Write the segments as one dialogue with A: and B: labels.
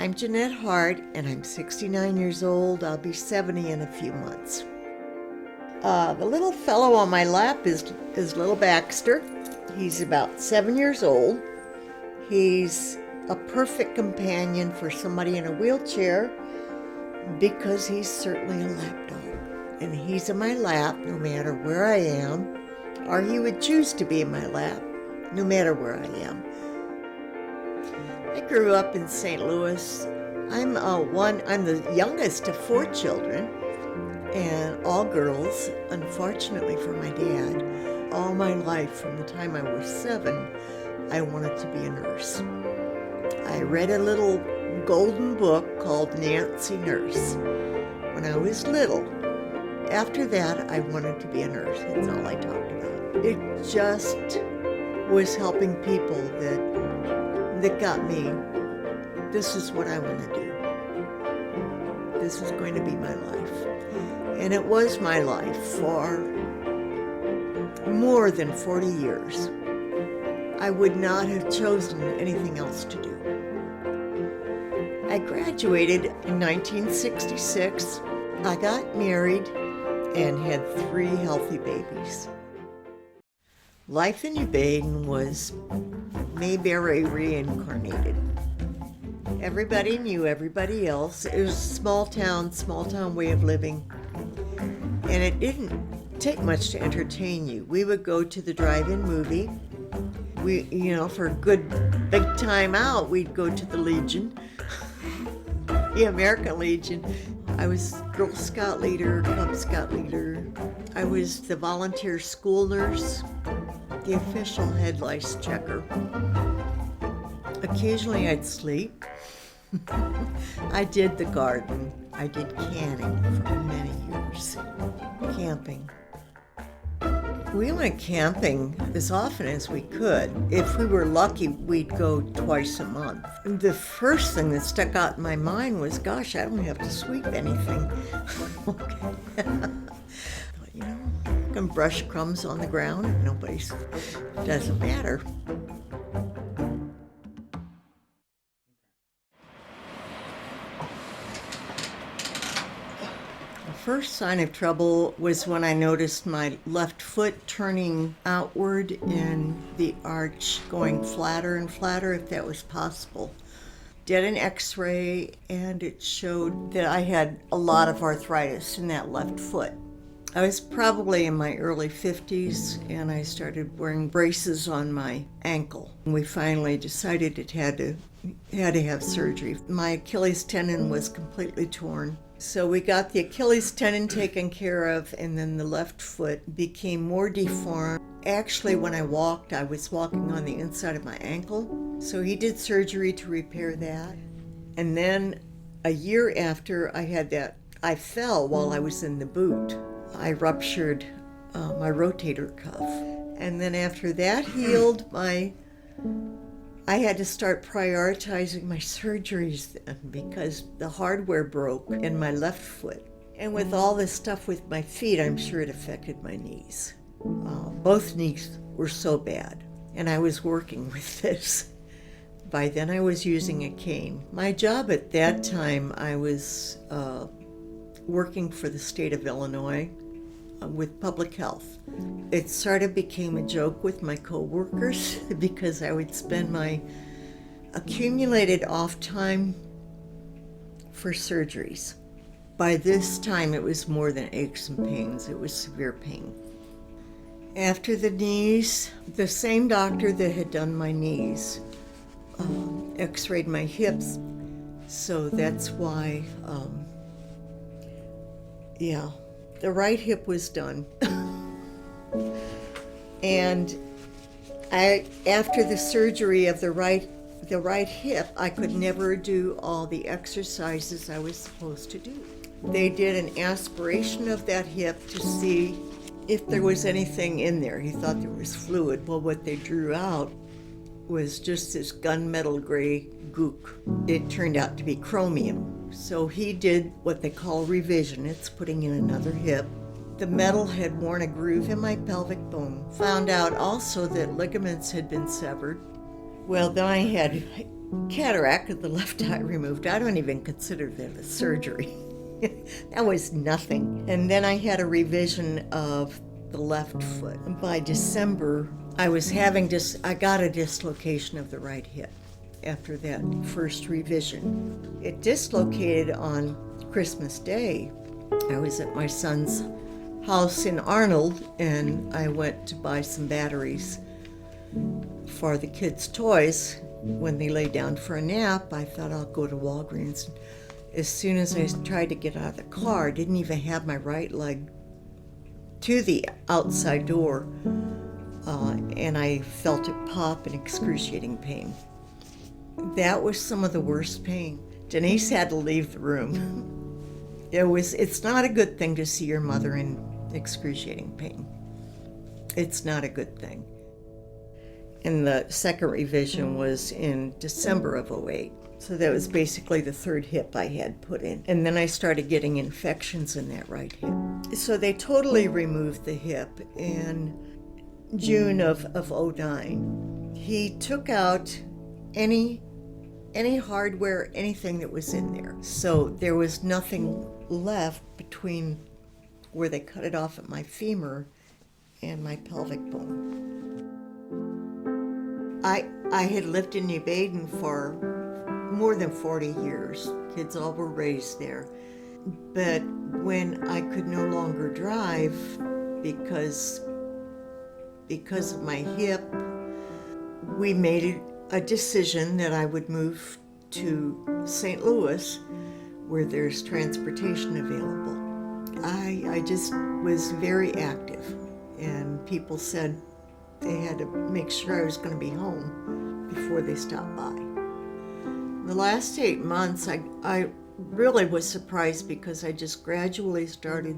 A: I'm Jeanette Hart, and I'm 69 years old. I'll be 70 in a few months. The little fellow on my lap is little Baxter. He's about 7 years old. He's a perfect companion for somebody in a wheelchair because he's certainly a lap dog. And he's in my lap no matter where I am, or he would choose to be in my lap no matter where I am. I grew up in St. Louis. I'm the youngest of 4 children, and all girls. Unfortunately for my dad, all my life from the time I was 7, I wanted to be a nurse. I read a little golden book called Nancy Nurse when I was little. After that, I wanted to be a nurse. That's all I talked about. It just was helping people that got me. This is what I want to do. This is going to be my life. And it was my life for more than 40 years. I would not have chosen anything else to do. I graduated in 1966. I got married and had 3 healthy babies. Life in New Baden was Mayberry reincarnated. Everybody knew everybody else. It was a small town way of living. And it didn't take much to entertain you. We would go to the drive-in movie. For a good big time out, we'd go to the Legion, the American Legion. I was Girl Scout leader, Cub Scout leader. I was the volunteer school nurse, the official head lice checker. Occasionally I'd sleep. I did the garden. I did canning for many years. Camping. We went camping as often as we could. If we were lucky, we'd go twice a month. The first thing that stuck out in my mind was, gosh, I don't have to sweep anything. You can brush crumbs on the ground. Doesn't matter. First sign of trouble was when I noticed my left foot turning outward and the arch going flatter and flatter, if that was possible. Did an x-ray and it showed that I had a lot of arthritis in that left foot. I was probably in my early 50s and I started wearing braces on my ankle. We finally decided it had to have surgery. My Achilles tendon was completely torn. So we got the Achilles tendon taken care of, and then the left foot became more deformed. Actually, when I walked, I was walking on the inside of my ankle. So he did surgery to repair that. And then a year after I had that, I fell while I was in the boot. I ruptured my rotator cuff. And then after that healed, I had to start prioritizing my surgeries then because the hardware broke in my left foot. And with all this stuff with my feet, I'm sure it affected my knees. Both knees were so bad, and I was working with this. By then I was using a cane. My job at that time, I was working for the state of Illinois with public health. It sort of became a joke with my coworkers because I would spend my accumulated off time for surgeries. By this time, it was more than aches and pains. It was severe pain. After the knees, the same doctor that had done my knees x-rayed my hips. So that's why, the right hip was done. And after the surgery of the right hip, I could never do all the exercises I was supposed to do. They did an aspiration of that hip to see if there was anything in there. He thought there was fluid. Well, what they drew out was just this gunmetal gray gook. It turned out to be chromium. So he did what they call revision. It's putting in another hip. The metal had worn a groove in my pelvic bone. Found out also that ligaments had been severed. Well, then I had cataract of the left eye removed. I don't even consider that a surgery. That was nothing. And then I had a revision of the left foot. By December, I got a dislocation of the right hip after that first revision. It dislocated on Christmas Day. I was at my son's house in Arnold, and I went to buy some batteries for the kids' toys. When they lay down for a nap, I thought I'll go to Walgreens. As soon as I tried to get out of the car, I didn't even have my right leg to the outside door, and I felt it pop in excruciating pain. That was some of the worst pain. Denise had to leave the room. It's not a good thing to see your mother in excruciating pain. It's not a good thing. And the second revision was in December of '08. So that was basically the third hip I had put in. And then I started getting infections in that right hip. So they totally removed the hip in June of '09. He took out any hardware, anything that was in there. So there was nothing left between where they cut it off at my femur and my pelvic bone. I had lived in New Baden for more than 40 years. Kids all were raised there. But when I could no longer drive because of my hip, we made a decision that I would move to St. Louis, where there's transportation available. I just was very active, and people said they had to make sure I was going to be home before they stopped by. The last 8 months, I really was surprised because I just gradually started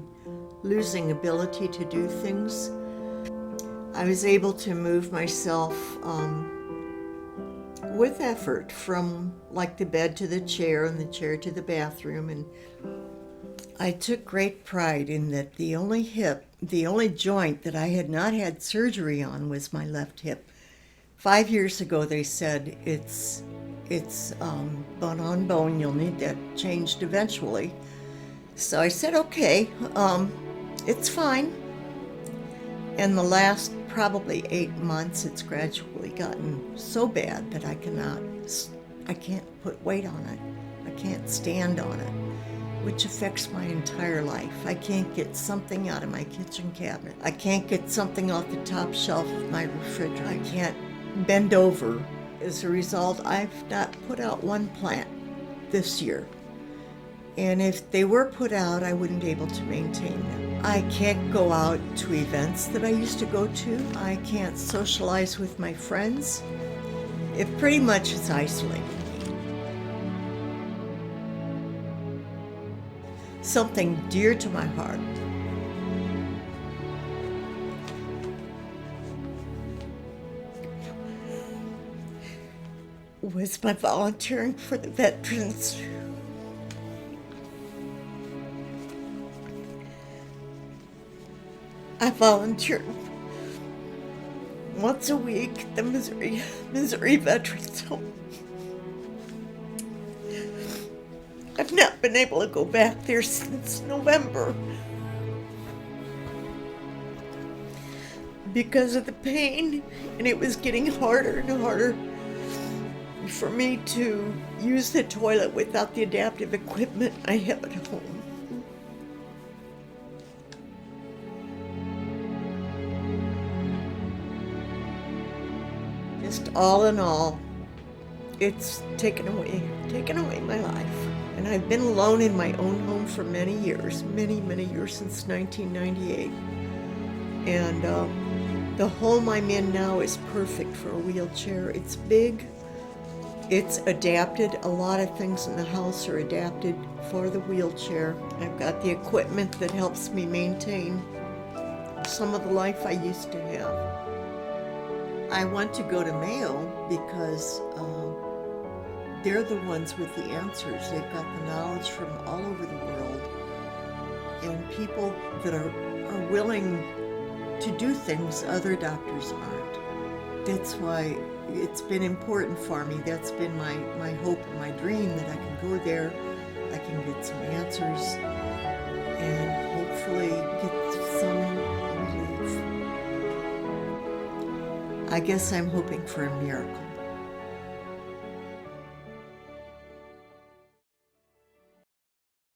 A: losing ability to do things. I was able to move myself with effort from like the bed to the chair and the chair to the bathroom, and I took great pride in that the only joint that I had not had surgery on was my left hip. 5 years ago they said it's bone on bone, you'll need that changed eventually. So I said, okay, it's fine. And the last probably 8 months, it's gradually gotten so bad that I can't put weight on it. I can't stand on it, which affects my entire life. I can't get something out of my kitchen cabinet. I can't get something off the top shelf of my refrigerator. I can't bend over. As a result, I've not put out one plant this year. And if they were put out, I wouldn't be able to maintain them. I can't go out to events that I used to go to. I can't socialize with my friends. It pretty much is isolating me. Something dear to my heart was my volunteering for the veterans. I volunteer once a week at the Missouri Veterans Home. I've not been able to go back there since November because of the pain, and it was getting harder and harder for me to use the toilet without the adaptive equipment I have at home. Just all in all, it's taken away my life. And I've been alone in my own home for many years, many years, since 1998. And the home I'm in now is perfect for a wheelchair. It's big, it's adapted. A lot of things in the house are adapted for the wheelchair. I've got the equipment that helps me maintain some of the life I used to have. I want to go to Mayo because they're the ones with the answers. They've got the knowledge from all over the world, and people that are willing to do things other doctors aren't. That's why it's been important for me. That's been my hope and my dream, that I can go there, I can get some answers, and hopefully get some relief. I guess I'm hoping for a miracle.